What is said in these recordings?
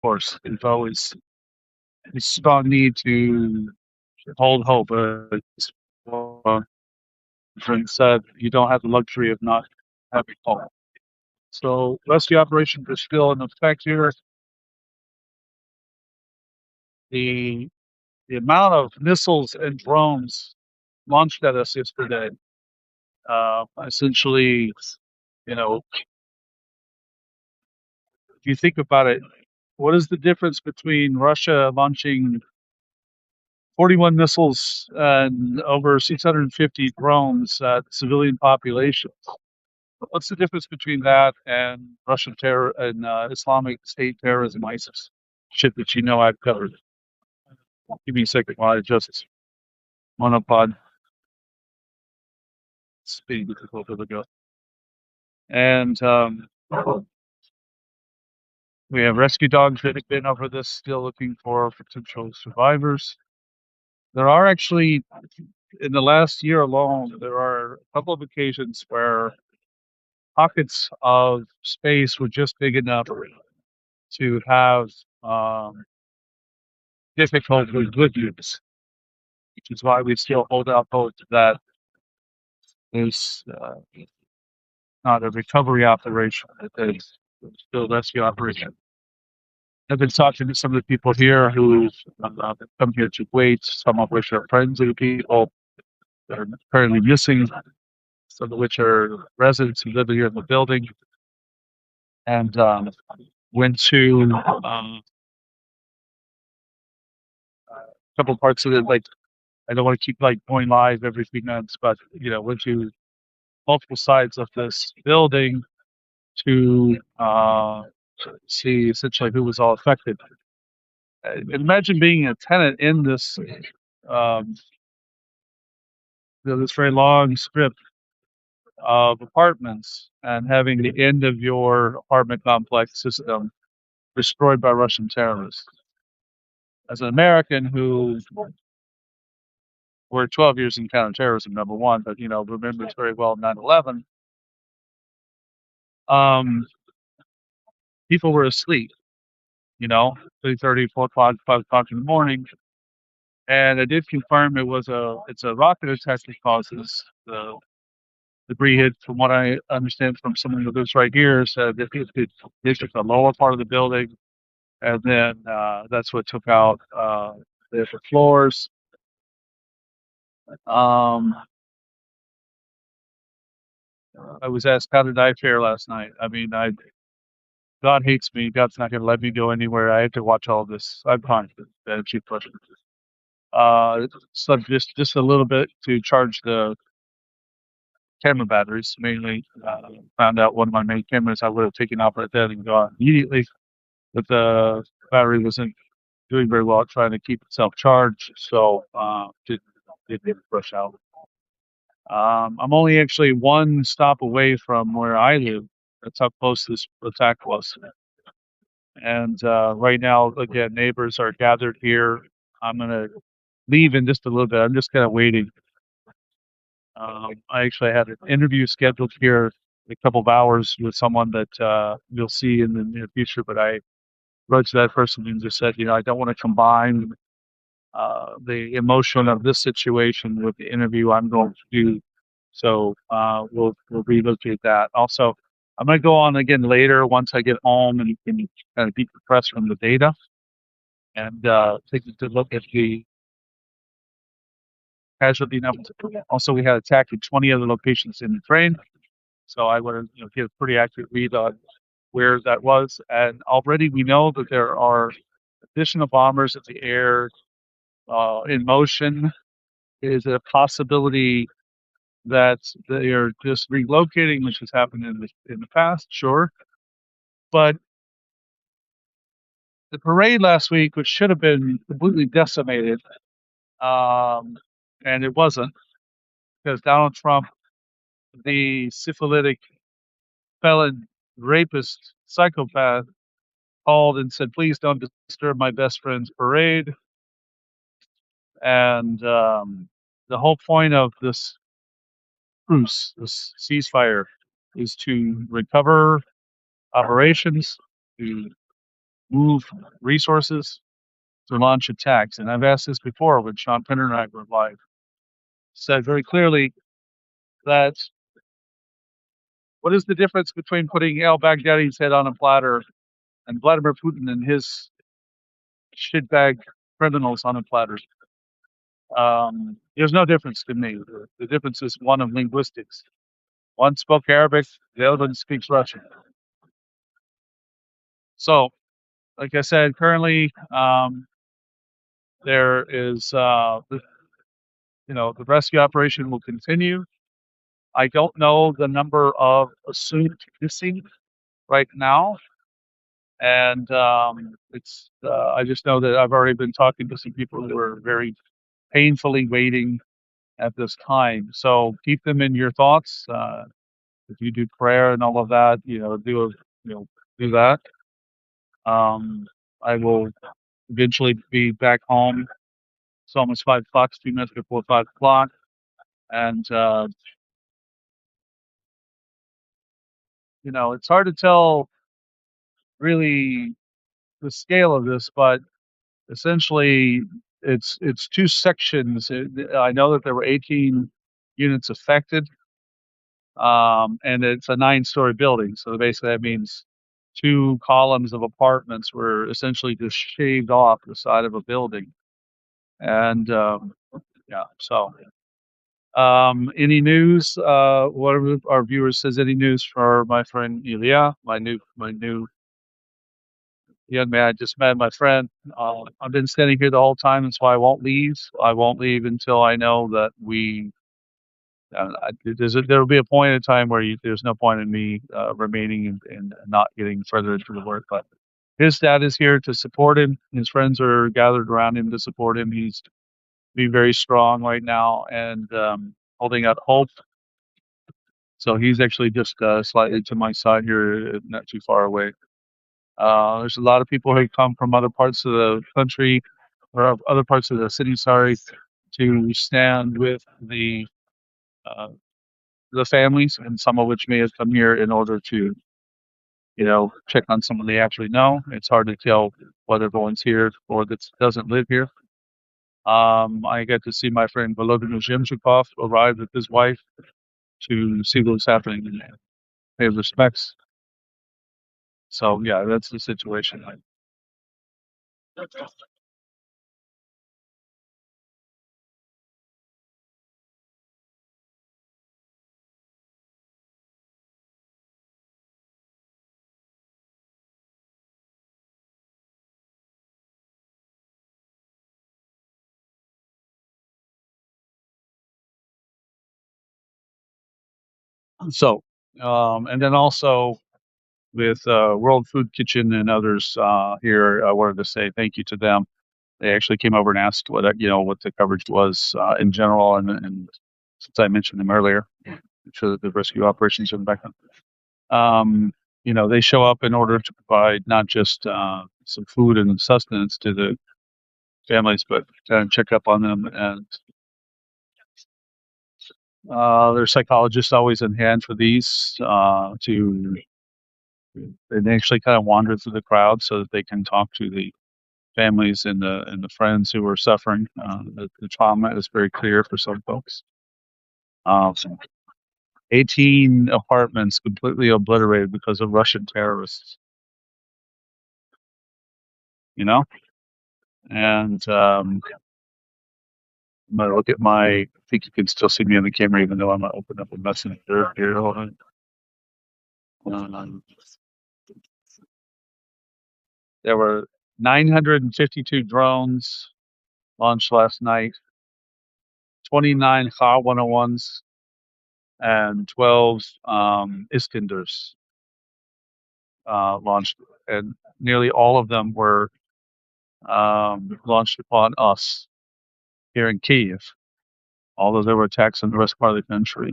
course. There's always a strong need to hold hope. My friend said, you don't have the luxury of not having hope. So rescue operations are still in effect here. The the amount of missiles and drones launched at us yesterday, essentially, you know, if you think about it, what is the difference between Russia launching 41 missiles and over 650 drones at civilian populations? What's the difference between that and Russian terror and Islamic State terrorism, ISIS? Shit that I've covered. Give me a second while I adjust monopod speed a little bit ago. And we have rescue dogs that have been over this, still looking for potential survivors. There are actually, in the last year alone, there are a couple of occasions where pockets of space were just big enough to have difficult with good use, which is why we still hold out hope that there's not a recovery operation, that there's still a rescue operation. I've been talking to some of the people here who come here to wait, some of which are friends of the people that are currently missing, some of which are residents who live here in the building, and went to a couple parts of it. Like, I don't want to keep like going live every few minutes, but went to multiple sides of this building to see essentially who was all affected. Imagine being a tenant in this this very long strip of apartments and having the end of your apartment complex system destroyed by Russian terrorists. As an American who worked 12 years in counterterrorism, number one, but remembers very well 9/11. People were asleep, 3:30, 4 o'clock, 5 o'clock in the morning. And I did confirm it's a rocket attack that causes the debris hit. From what I understand from someone who lives right here, said that it hit the lower part of the building, and then that's what took out the upper floors. I was asked, how did I fare last night? I mean, God hates me. God's not going to let me go anywhere. I have to watch all this. I'm fine. That's a cheap question. Slept just a little bit to charge the camera batteries, mainly. Found out one of my main cameras I would have taken off right then and gone immediately, but the battery wasn't doing very well at trying to keep itself charged, so didn't rush out. I'm only actually one stop away from where I live. That's how close this attack was. And right now, again, neighbors are gathered here. I'm going to leave in just a little bit. I'm just kind of waiting. I actually had an interview scheduled here in a couple of hours with someone that you'll see in the near future, but I wrote to that person and just said, I don't want to combine the emotion of this situation with the interview I'm going to do. So we'll relocate that. Also, I'm going to go on again later once I get home and can kind of decompress from the data and take a good look at the casualty numbers. Also, we had attack in 20 other locations in Ukraine, so I want to get a pretty accurate read on where that was. And already we know that there are additional bombers in the air in motion. Is it a possibility that they are just relocating, which has happened in the past? Sure, but the parade last week, which should have been completely decimated, and it wasn't, because Donald Trump, the syphilitic felon, rapist, psychopath, called and said, "Please don't disturb my best friend's parade." And the whole point of this truce, this ceasefire, is to recover operations, to move resources to launch attacks. And I've asked this before when Sean Penner and I were live. Said very clearly that what is the difference between putting al-Baghdadi's head on a platter and Vladimir Putin and his shitbag criminals on a platter? There's no difference to me. The difference is one of linguistics. One spoke Arabic, the other one speaks Russian. So, like I said, currently there is, the rescue operation will continue. I don't know the number of assumed missing right now, and it's. I just know that I've already been talking to some people who are very painfully waiting at this time. So keep them in your thoughts. If you do prayer and all of that, do that. I will eventually be back home. It's almost 5 o'clock, 2 minutes before 5 o'clock, and it's hard to tell really the scale of this, but essentially it's two sections. I know that there were 18 units affected, and it's a 9-story building. So basically, that means two columns of apartments were essentially just shaved off the side of a building. And yeah, so any news? One of our viewers says, any news for my friend Ilya, my new young man I just met, my friend. I've been standing here the whole time, and so I won't leave. I won't leave until I know that we. There will be a point in time where there's no point in me remaining and not getting further into the work. But his dad is here to support him. His friends are gathered around him to support him. He's being very strong right now and holding out hope. So he's actually just slightly to my side here, not too far away. There's a lot of people who come from other parts of the country or other parts of the city, sorry, to stand with uh, the families, and some of which may have come here in order to, check on someone they actually know. It's hard to tell whether everyone's here or that doesn't live here. I get to see my friend Volodymyr Zemchukov arrive with his wife to see what's happening and pay respects. So yeah, that's the situation. So, and then also with World Food Kitchen and others here, I wanted to say thank you to them. They actually came over and asked what the coverage was in general, and since I mentioned them earlier, I'm sure that the rescue operations are back on. They show up in order to provide not just some food and sustenance to the families, but check up on them. And there's psychologists always in hand for these they actually kind of wander through the crowd so that they can talk to the families and the friends who are suffering. The trauma is very clear for some folks. So 18 apartments completely obliterated because of Russian terrorists. And I'm gonna look at I think you can still see me on the camera, even though I'm gonna open up a messenger here. Hold on. Um, there were 952 drones launched last night, 29 Kha 101s, and 12 Iskanders launched, and nearly all of them were launched upon us here in Kyiv, although there were attacks in the rest part of the country.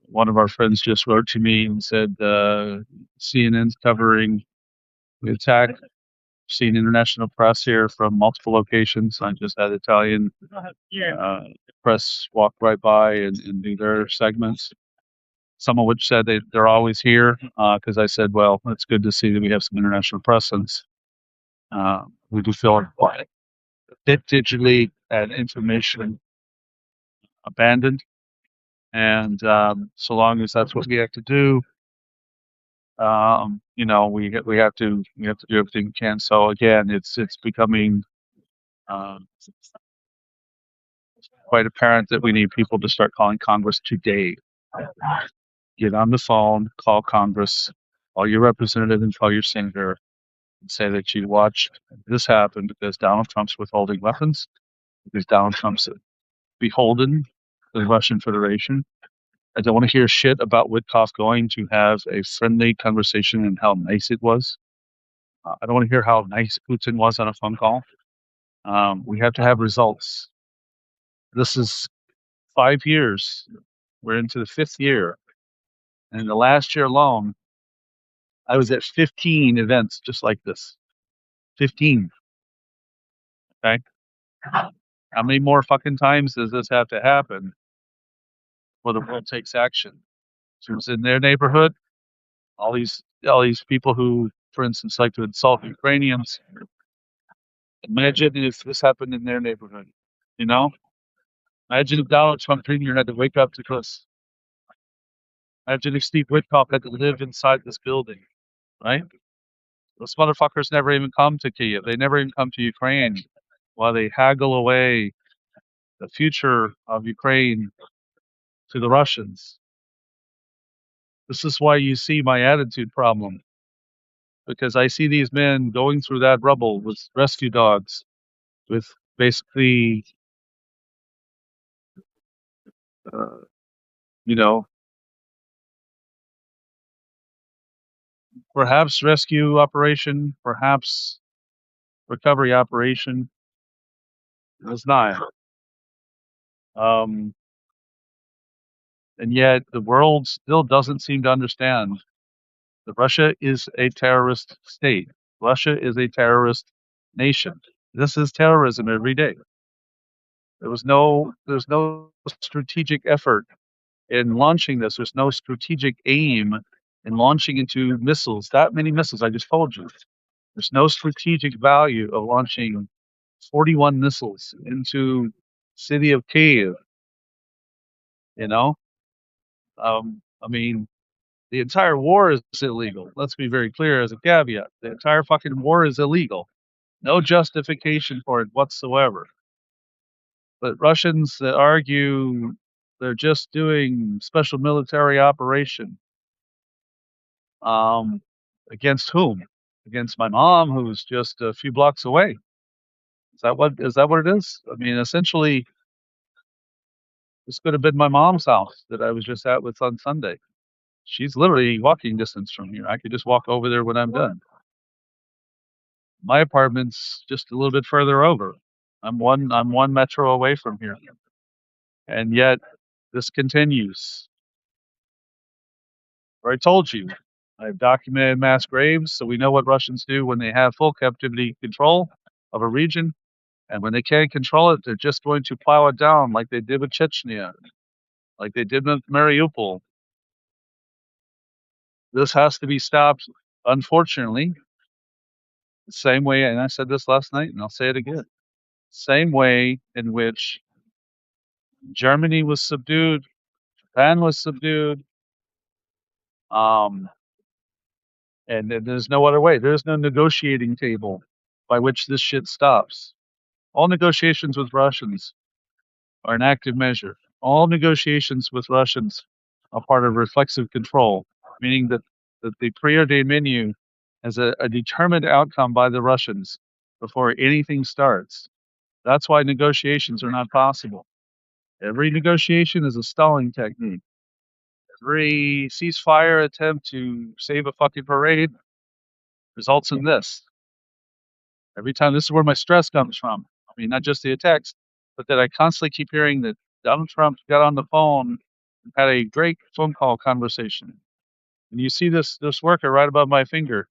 One of our friends just wrote to me and said CNN's covering the attack. Seen international press here from multiple locations. I just had Italian press walk right by and do their segments. some of which said they're always here, because I said, well, it's good to see that we have some international presence. We do feel a bit digitally and information abandoned, and so long as that's what we have to do, we have to do everything we can. So again, it's becoming um, quite apparent that we need people to start calling Congress today. Get on the phone, call Congress, call your representative and call your senator, and say that you watched this happen because Donald Trump's withholding weapons, because Donald Trump's beholden to the Russian Federation. I don't want to hear shit about Witkoff going to have a friendly conversation and how nice it was. I don't want to hear how nice Putin was on a phone call. We have to have results. This is 5 years. We're into the fifth year. And in the last year alone, I was at 15 events just like this. 15. Okay. How many more fucking times does this have to happen before the world takes action? So it's in their neighborhood. All these people who, for instance, like to insult Ukrainians. Imagine if this happened in their neighborhood. You know, imagine if Donald Trump Jr. had to wake up to this. Imagine if Steve Witkoff had to live inside this building, right? Those motherfuckers never even come to Kyiv. They never even come to Ukraine while they haggle away the future of Ukraine to the Russians. This is why you see my attitude problem, because I see these men going through that rubble with rescue dogs, with basically, uh, you know, perhaps rescue operation, perhaps recovery operation. It's not. Um, and yet the world still doesn't seem to understand that Russia is a terrorist state. Russia is a terrorist nation. This is terrorism every day. There's no strategic effort in launching this. There's no strategic aim in launching into missiles. That many missiles, I just told you. There's no strategic value of launching 41 missiles into city of Kyiv. You know, I mean, the entire war is illegal. Let's be very clear as a caveat. The entire fucking war is illegal. No justification for it whatsoever. But Russians that argue they're just doing special military operation, um, against whom? Against my mom, who's just a few blocks away. Is that what it is? I mean, essentially, this could have been my mom's house that I was just at with on Sunday. She's literally walking distance from here. I could just walk over there when I'm done. My apartment's just a little bit further over. I'm one metro away from here. And yet this continues. I told you, I've documented mass graves, so we know what Russians do when they have full captivity control of a region. And when they can't control it, they're just going to plow it down like they did with Chechnya, like they did with Mariupol. This has to be stopped, unfortunately, the same way, and I said this last night, and I'll say it again, same way in which Germany was subdued, Japan was subdued, um, and there's no other way. There's no negotiating table by which this shit stops. All negotiations with Russians are an active measure. All negotiations with Russians are part of reflexive control, meaning that the preordained menu has a determined outcome by the Russians before anything starts. That's why negotiations are not possible. Every negotiation is a stalling technique. Every ceasefire attempt to save a fucking parade results in this. Every time, this is where my stress comes from. I mean, not just the attacks, but that I constantly keep hearing that Donald Trump got on the phone and had a great phone call conversation. And you see this worker right above my finger.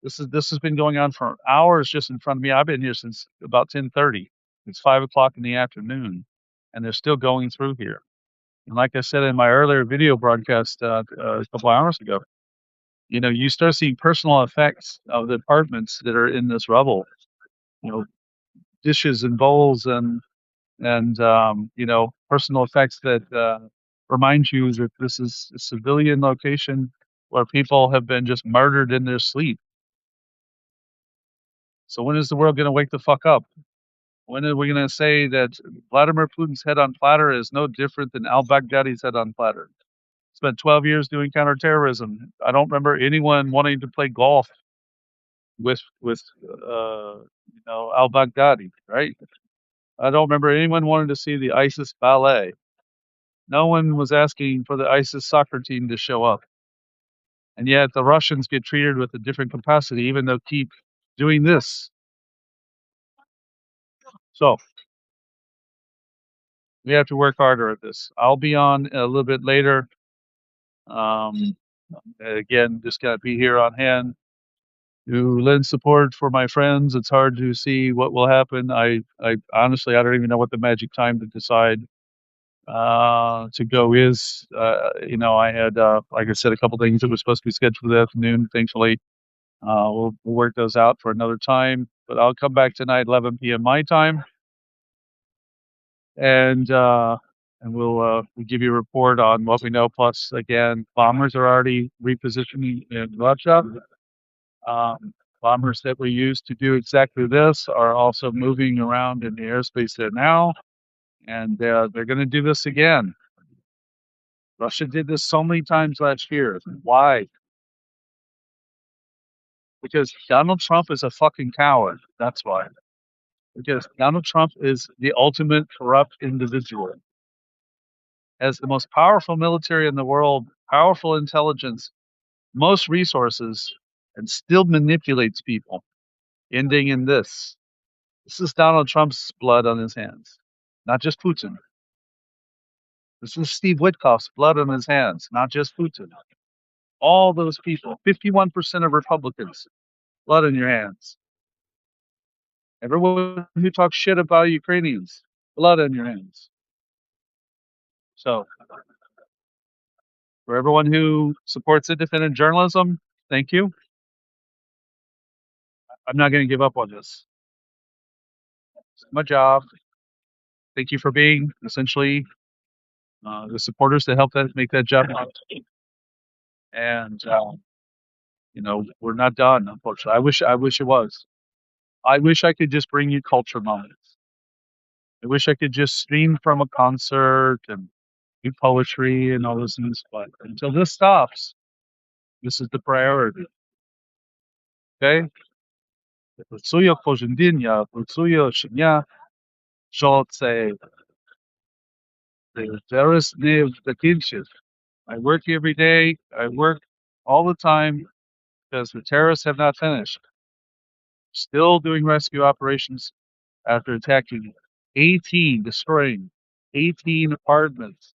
This has been going on for hours just in front of me. I've been here since about 10:30. It's 5 o'clock in the afternoon, and they're still going through here. And like I said in my earlier video broadcast a couple hours ago, you start seeing personal effects of the apartments that are in this rubble. You know, dishes and bowls and personal effects that remind you that this is a civilian location where people have been just murdered in their sleep. So when is the world going to wake the fuck up? When are we going to say that Vladimir Putin's head on platter is no different than al-Baghdadi's head on platter? Spent 12 years doing counterterrorism. I don't remember anyone wanting to play golf with al-Baghdadi, right? I don't remember anyone wanting to see the ISIS ballet. No one was asking for the ISIS soccer team to show up. And yet the Russians get treated with a different capacity, even though keep doing this. So we have to work harder at this. I'll be on a little bit later. Again, just gotta be here on hand to lend support for my friends. It's hard to see what will happen. I honestly, I don't even know what the magic time to decide to go is. I had, like I said, a couple things that were supposed to be scheduled this afternoon. Thankfully, we'll work those out for another time. But I'll come back tonight, 11 p.m. my time, and we'll give you a report on what we know. Plus, again, bombers are already repositioning in Russia. Bombers that we use to do exactly this are also moving around in the airspace there now, and they're going to do this again. Russia did this so many times last year. Why? Because Donald Trump is a fucking coward. That's why. Because Donald Trump is the ultimate corrupt individual. Has the most powerful military in the world, powerful intelligence, most resources, and still manipulates people, ending in this. This is Donald Trump's blood on his hands, not just Putin. This is Steve Witkoff's blood on his hands, not just Putin. All those people, 51% of Republicans, blood on your hands. Everyone who talks shit about Ukrainians, blood on your hands. So, for everyone who supports independent journalism, thank you. I'm not going to give up on this. It's my job. Thank you for being essentially the supporters that help make that job. And we're not done, unfortunately. I wish it was. I wish I could just bring you culture moments. I wish I could just stream from a concert and do poetry and all those things. But until this stops, this is the priority. Okay? Працюю кожен день, я працюю щодня, що це террорист не закінчить. I work every day. I work all the time because the terrorists have not finished. Still doing rescue operations after attacking destroying 18 apartments